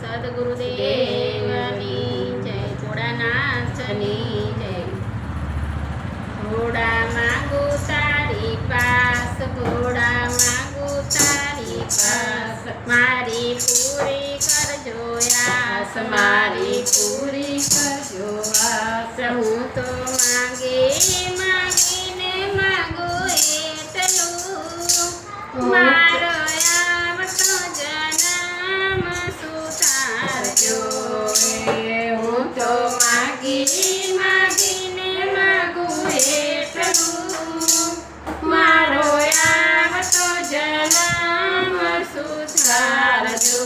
સદગુરુદેવની જય, ભોળાનાથની જય. ભોળા માંગુ તારી પાસ, ભોળા માંગુ તારી પાસ, મારી પૂરી કરજો આસ, મારી પૂરી કરજો આસ. હું તો માગીને માગો એટલું, મારો આવતો જન્મ સુધારજો. હું તો માગીને માગું એટલું, મારો આવતો જન્મ સુધારજો.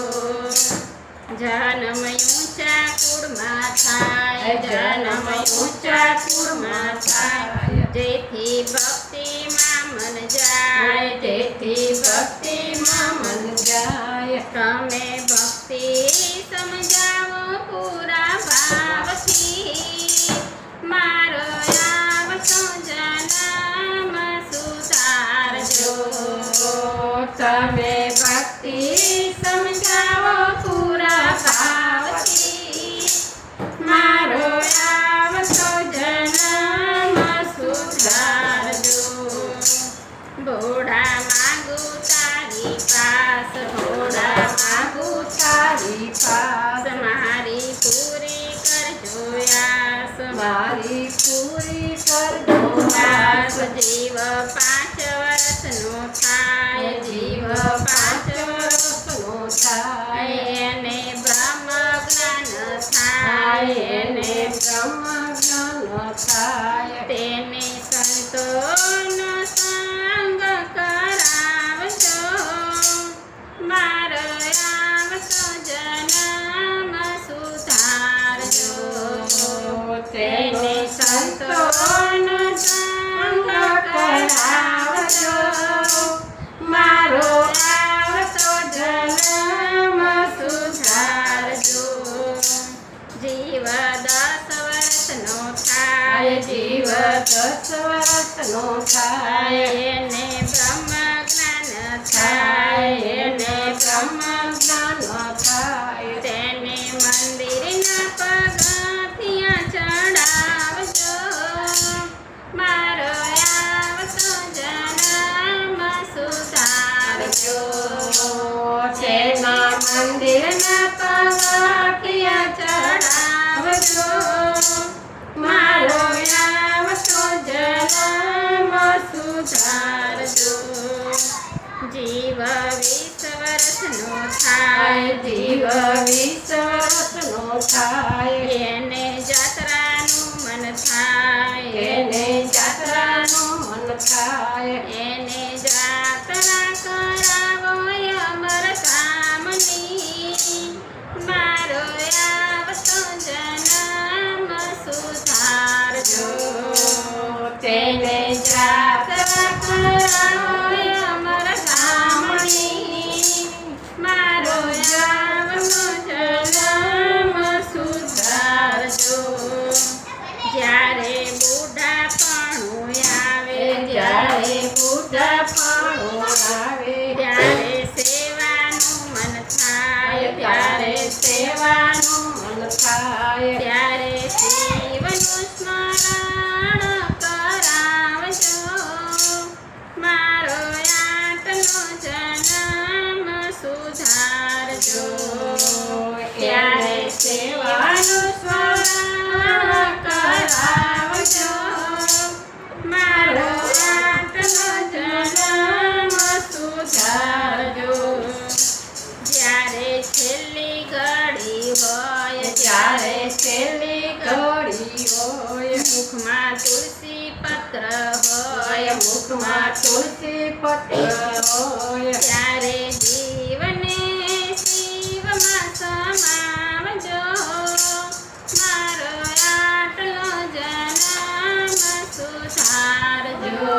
જન્મ ઊંચા કુળમાં થાય, જન્મ ઊંચા કુળમાં થાય, જેથી ભક્તિમાં મન જાય, જેથી ભક્તિમાં મન જાય. તમે ભક્તિ સમજાવો પૂરા ભાવથી, મારો આવતો જન્મ સુધારજો. તમે ભક્તિ સમજાવો પૂરા ભાવથી, મારો આવતો જન્મ સુધારજો. ભોળા માંગુ તારી પાસ, ભોળા માંગુ તારી પાસ, મારી પૂરી કરજો આસ, મારી પૂરી કરજો આસ. જીવ 5 વર્ષનો થાય, જીવ 5 વર્ષનો થાય, એને બ્રહ્મ જ્ઞાન થાય, એને બ્રહ્મ જ્ઞાન થાય. તેને સંતોનો સંગ કરાવજો, મારો આવતો જન્મ સુધારજો. તેને સંતોનો સંગ કરાવજો, મારો આવતો જન્મ સુધારજો. જીવ 10 વર્ષનો થાય, જીવ 10 વર્ષનો થાય, એને બ્રહ્મ જ્ઞાન થાય, એને બ્રહ્મ જ્ઞાન થાય. તેને મંદિરના પગથિયાં ચડાવજો, મારો આવતો જન્મ સુધારજો. તેના મંદિરના પગથિયાં ચડાવજો, મારો આવતો જન્મ સુધારજો. જીવ 20 વર્ષનો થાય, જીવ 20 વર્ષનો થાય, એને જાત્રાનું મન થાય, એને જાત્રાનું મન થાય. એને જાત્રા કરાવો અમર ધામની, મારો આવતો જન્મ સુધારજો. તેને જાત્રા કરાવો અમર ધામની, મારો આવતો જન્મ સુધારજો. જ્યારે બુઢાપણું આવે, જ્યારે બુઢાપણું આવે, ત્યારે સેવાનું મન થાય, ત્યારે સેવાનું મન થાય. ત્યારે શિવનું સ્મરણ કરાવજો, મારો આટલો જન્મ સુધારજો. ત્યારે સેવાનું સ્મરણ કરાવજો, મારો આટલો જન્મ સુધારજો. જ્યારે છેલ્લી ઘડી હોય, જ્યારે છેલ્લી ઘડી હોય, મુખમાં તુલસી પત્ર હોય, મુખમાં તુલસી પત્ર હોય, ત્યારે જીવને શિવમાં સમાવજો, મારો આટલો જન્મ સુધારજો.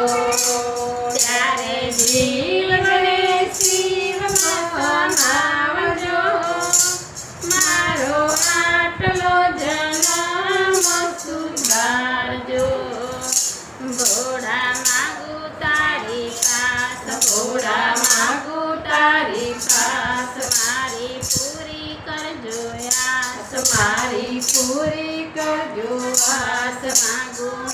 ત્યારે જીવને શિવમાં સમાવજો, મારો આટલો જન્મ સુધારજો. ભોળા માંગુ તારી પાસ, ભોળા માંગુ તારી કરજો વાસ માગું